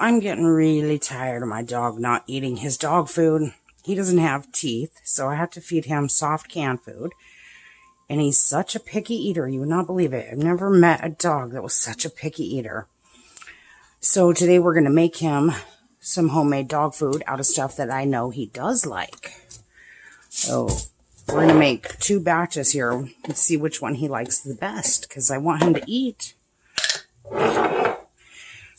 I'm getting really tired of my dog not eating his dog food. He doesn't have teeth, so I have to feed him soft canned food. And he's such a picky eater. You would not believe it. I've never met a dog that was such a picky eater. So today we're going to make him some homemade dog food out of stuff that I know he does like. So we're going to make 2 batches here and see which one he likes the best, because I want him to eat.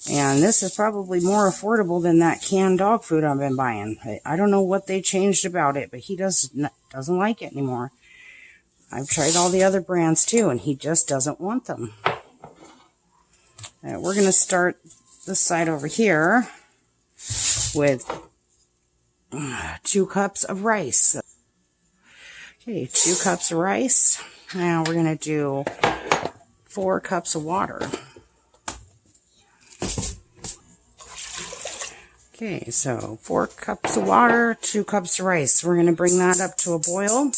And this is probably more affordable than that canned dog food I've been buying. I don't know what they changed about it, but he doesn't like it anymore. I've tried all the other brands too, and he just doesn't want them. We're going to start this side over here with 2 cups of rice. Okay, 2 cups of rice. Now we're going to do 4 cups of water. Okay, so 4 cups of water, 2 cups of rice. We're going to bring that up to a boil.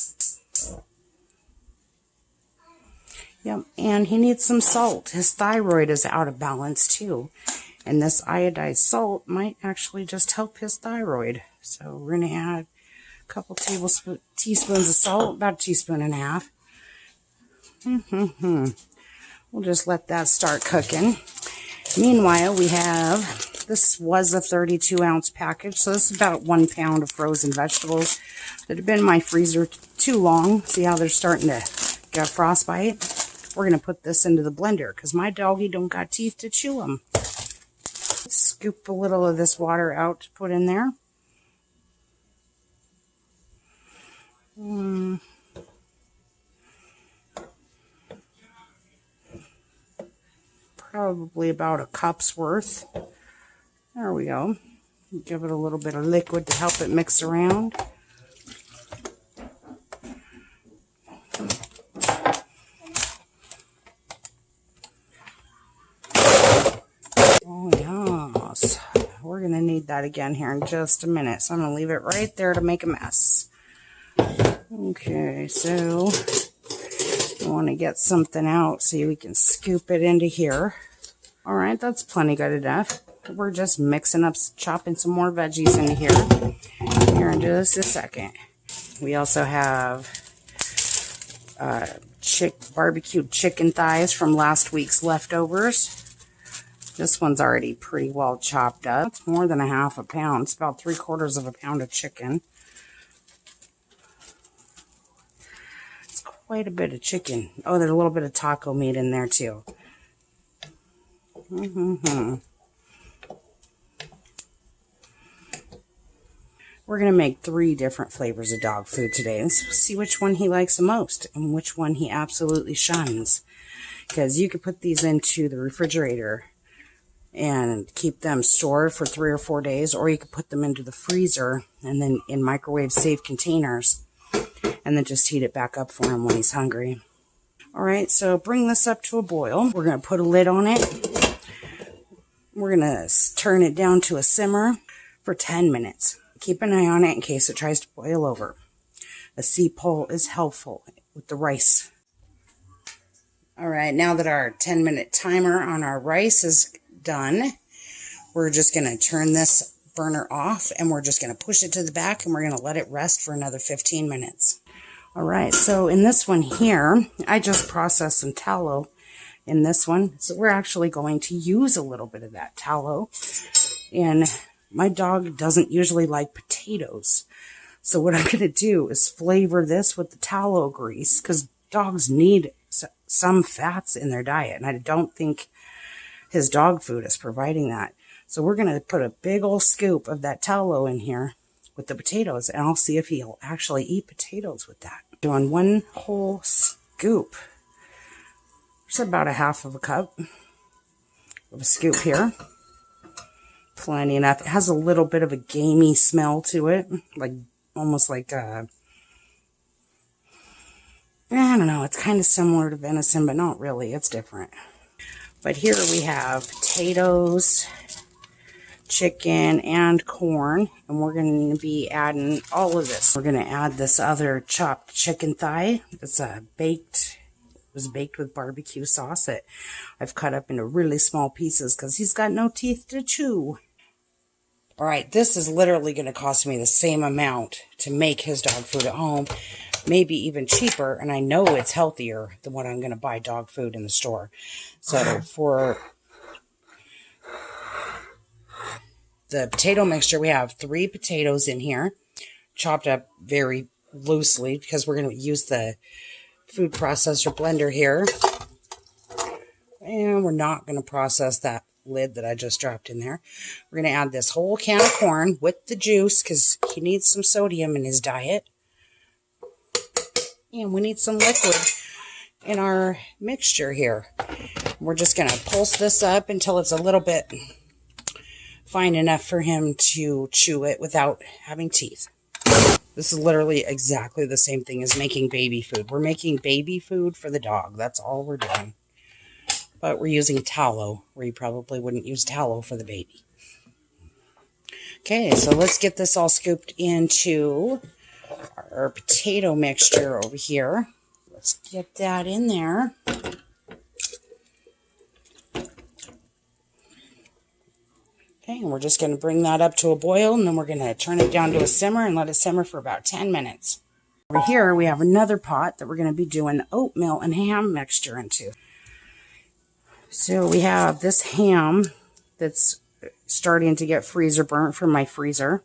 Yep, and he needs some salt. His thyroid is out of balance too. And this iodized salt might actually just help his thyroid. So we're going to add a couple teaspoons of salt, about 1.5 teaspoons. We'll just let that start cooking. Meanwhile, we have... This was a 32-ounce package, so this is about 1 pound of frozen vegetables that have been in my freezer too long. See how they're starting to get frostbite? We're going to put this into the blender because my doggy don't got teeth to chew them. Let's scoop a little of this water out to put in there. Probably about a cup's worth. There we go. Give it a little bit of liquid to help it mix around. Oh, yes. We're going to need that again here in just a minute. So I'm going to leave it right there to make a mess. Okay, so I want to get something out so we can scoop it into here. All right, that's plenty good enough. We're just mixing up, chopping some more veggies into here in just a second. We also have barbecued chicken thighs from last week's leftovers. This one's already pretty well chopped up. It's more than 1/2 pound. It's about 3/4 pound of chicken. It's quite a bit of chicken. Oh, there's a little bit of taco meat in there too. We're going to make 3 different flavors of dog food today. Let's see which one he likes the most and which one he absolutely shuns. Because you could put these into the refrigerator and keep them stored for 3 or 4 days, or you could put them into the freezer and then in microwave safe containers and then just heat it back up for him when he's hungry. Alright, so bring this up to a boil. We're going to put a lid on it. We're going to turn it down to a simmer for 10 minutes. Keep an eye on it in case it tries to boil over. A C-pole is helpful with the rice. Alright, now that our 10-minute timer on our rice is done, we're just going to turn this burner off and we're just going to push it to the back and we're going to let it rest for another 15 minutes. Alright, so in this one here, I just processed some tallow in this one. So we're actually going to use a little bit of that tallow. And my dog doesn't usually like potatoes. So what I'm going to do is flavor this with the tallow grease, because dogs need some fats in their diet. And I don't think his dog food is providing that. So we're going to put a big old scoop of that tallow in here with the potatoes. And I'll see if he'll actually eat potatoes with that. Doing 1 whole scoop. It's about 1/2 cup of a scoop here. Plenty enough. It has a little bit of a gamey smell to it, like almost like I don't know, it's kind of similar to venison, but not really. It's different. But here we have potatoes, chicken, and corn, and we're going to be adding all of this. We're going to add this other chopped chicken thigh. It's was baked with barbecue sauce that I've cut up into really small pieces because he's got no teeth to chew. All right, this is literally going to cost me the same amount to make his dog food at home, maybe even cheaper, and I know it's healthier than what I'm going to buy dog food in the store. So for the potato mixture, we have 3 potatoes in here, chopped up very loosely because we're going to use the food processor blender here. And we're not going to process that lid that I just dropped in there. We're going to add this whole can of corn with the juice because he needs some sodium in his diet. And we need some liquid in our mixture here. We're just going to pulse this up until it's a little bit fine enough for him to chew it without having teeth. This is literally exactly the same thing as making baby food. We're making baby food for the dog. That's all we're doing. But we're using tallow, where you probably wouldn't use tallow for the baby. Okay, so let's get this all scooped into our potato mixture over here. Let's get that in there. Okay, and we're just going to bring that up to a boil, and then we're going to turn it down to a simmer and let it simmer for about 10 minutes. Over here, we have another pot that we're going to be doing the oatmeal and ham mixture into. So we have this ham that's starting to get freezer burnt from my freezer.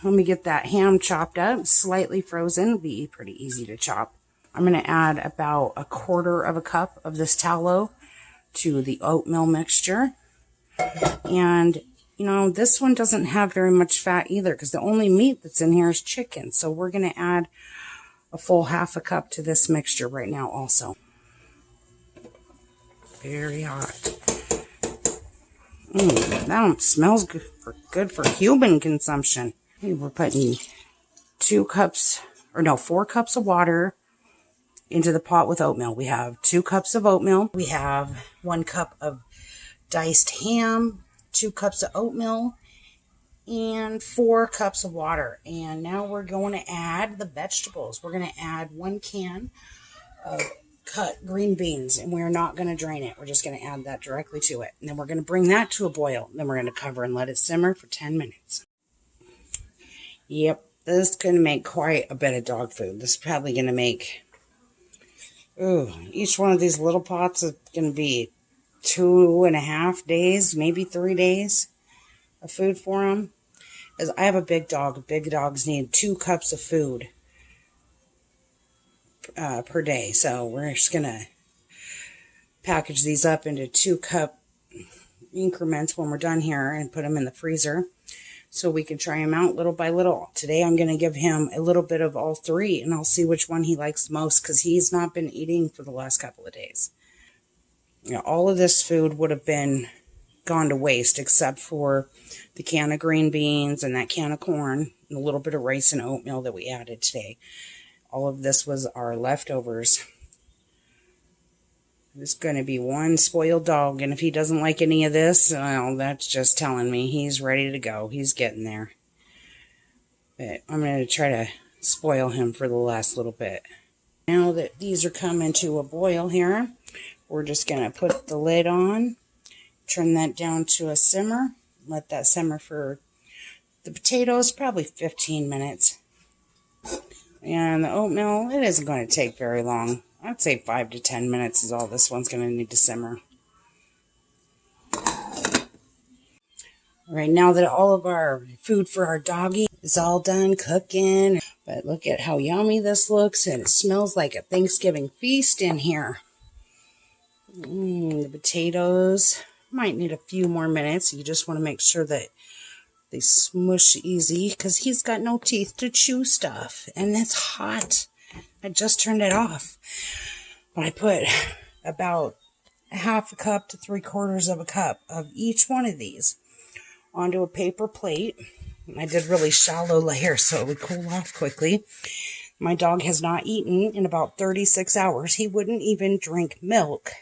Let me get that ham chopped up, slightly frozen. It'll be pretty easy to chop. I'm going to add about 1/4 cup of this tallow to the oatmeal mixture. And, you know, this one doesn't have very much fat either because the only meat that's in here is chicken. So we're going to add a full 1/2 cup to this mixture right now also. Very hot. That smells good for human consumption. Okay, we're putting 4 cups of water into the pot with oatmeal. We have 2 cups of oatmeal. We have 1 cup of diced ham, 2 cups of oatmeal, and 4 cups of water. And now we're going to add the vegetables. We're going to add 1 can of cut green beans, and we're not going to drain it. We're just going to add that directly to it. And then we're going to bring that to a boil. Then we're going to cover and let it simmer for 10 minutes. Yep, this is going to make quite a bit of dog food. This is probably going to make, each one of these little pots is going to be 2.5 days, maybe 3 days of food for them. As I have a big dog. Big dogs need 2 cups of food per day. So we're just going to package these up into 2-cup increments when we're done here and put them in the freezer so we can try them out little by little. Today I'm going to give him a little bit of all 3 and I'll see which one he likes most because he's not been eating for the last couple of days. You know, all of this food would have been gone to waste except for the can of green beans and that can of corn and a little bit of rice and oatmeal that we added today. All of this was our leftovers. There's going to be one spoiled dog, and if he doesn't like any of this, well, that's just telling me he's ready to go. He's getting there. But I'm going to try to spoil him for the last little bit. Now that these are coming to a boil here, we're just going to put the lid on, turn that down to a simmer, let that simmer for the potatoes, probably 15 minutes. And the oatmeal, it isn't going to take very long. I'd say 5 to 10 minutes is all this one's going to need to simmer. All right, now that all of our food for our doggy is all done cooking, but look at how yummy this looks, and it smells like a Thanksgiving feast in here. The potatoes might need a few more minutes. You just want to make sure that they smush easy because he's got no teeth to chew stuff, and it's hot. I just turned it off, but I put about 1/2 cup to 3/4 cup of each one of these onto a paper plate. I did really shallow layers so it would cool off quickly. My dog has not eaten in about 36 hours. He wouldn't even drink milk.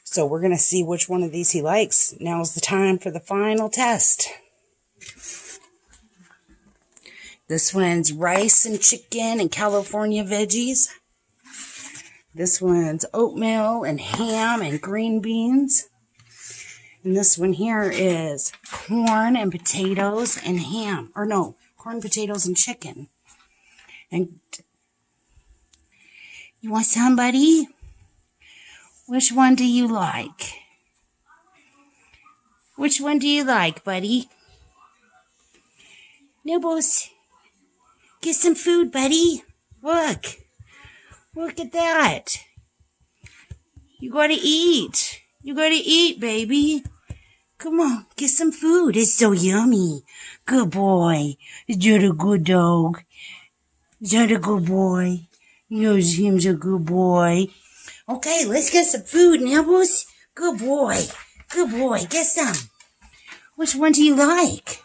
So we're going to see which one of these he likes. Now's the time for the final test. This one's rice and chicken and California veggies. This one's oatmeal and ham and green beans. And this one here is corn and potatoes and ham. Or no, corn, potatoes, and chicken. And you want somebody? Which one do you like? Which one do you like, buddy? Nibbles. Get some food, buddy. Look. Look at that. You gotta eat. You gotta eat, baby. Come on, get some food. It's so yummy. Good boy. Is that a good dog? Is that a good boy? Yes, him's a good boy. Okay, let's get some food, Nibbles. Good boy. Good boy. Get some. Which one do you like?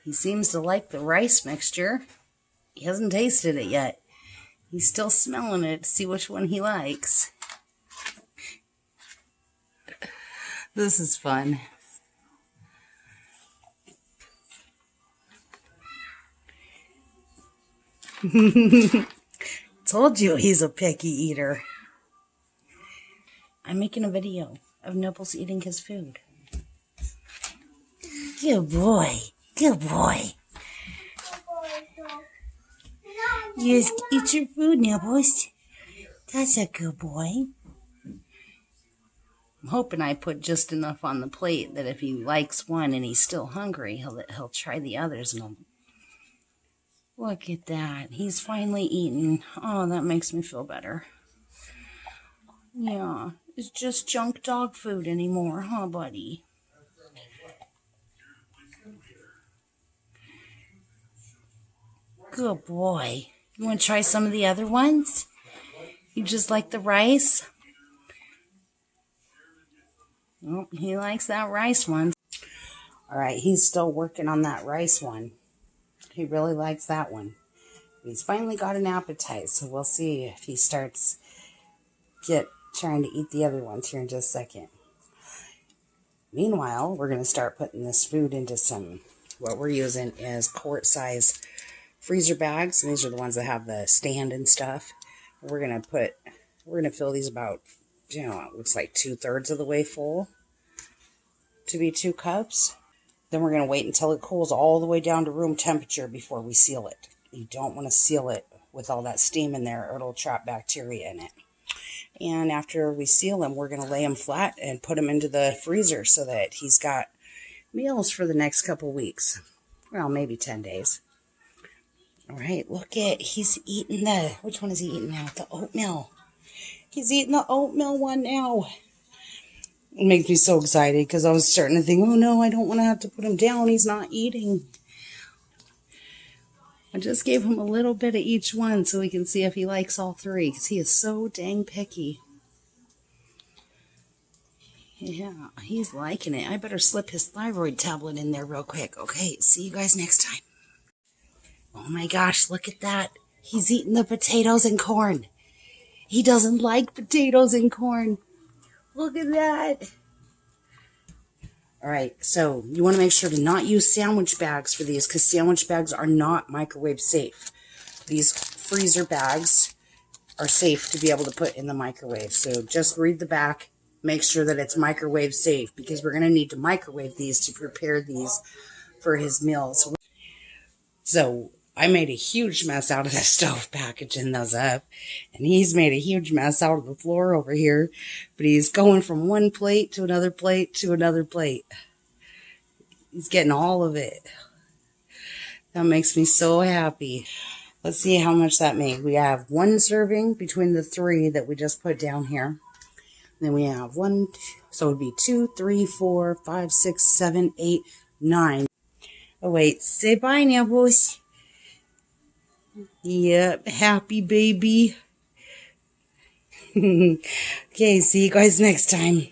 He seems to like the rice mixture. He hasn't tasted it yet. He's still smelling it to see which one he likes. This is fun. Told you he's a picky eater. I'm making a video of Nibbles eating his food. Good boy. Good boy. Yes, eat your food, Nibbles. That's a good boy. I'm hoping I put just enough on the plate that if he likes one and he's still hungry, he'll try the others. And look at that. He's finally eaten. Oh, that makes me feel better. Yeah, it's just junk dog food anymore, huh, buddy? Good boy. You want to try some of the other ones? You just like the rice? Oh, he likes that rice one. All right, he's still working on that rice one. He really likes that one. He's finally got an appetite, so we'll see if he starts trying to eat the other ones here in just a second. Meanwhile, we're going to start putting this food into what we're using is quart size freezer bags, and these are the ones that have the stand and stuff. We're going to fill these about, it looks like 2/3 of the way full to be 2 cups. Then we're going to wait until it cools all the way down to room temperature before we seal it. You don't want to seal it with all that steam in there or it'll trap bacteria in it. And after we seal them, we're going to lay them flat and put them into the freezer so that he's got meals for the next couple weeks. Well, maybe 10 days. All right, he's eating which one is he eating now? The oatmeal. He's eating the oatmeal one now. It makes me so excited because I was starting to think, oh no, I don't want to have to put him down. He's not eating. I just gave him a little bit of each one so we can see if he likes all 3 because he is so dang picky. Yeah, he's liking it. I better slip his thyroid tablet in there real quick. Okay, see you guys next time. Oh my gosh, look at that. He's eating the potatoes and corn. He doesn't like potatoes and corn. Look at that. All right, so you want to make sure to not use sandwich bags for these because sandwich bags are not microwave safe. These freezer bags are safe to be able to put in the microwave. So just read the back. Make sure that it's microwave safe because we're going to need to microwave these to prepare these for his meals. So I made a huge mess out of the stove packaging those up. And he's made a huge mess out of the floor over here. But he's going from one plate to another plate to another plate. He's getting all of it. That makes me so happy. Let's see how much that made. We have 1 serving between the 3 that we just put down here. Then we have 1, so it would be 2, 3, 4, 5, 6, 7, 8, 9. Oh wait, say bye now, boys. Yep, happy baby. Okay, see you guys next time.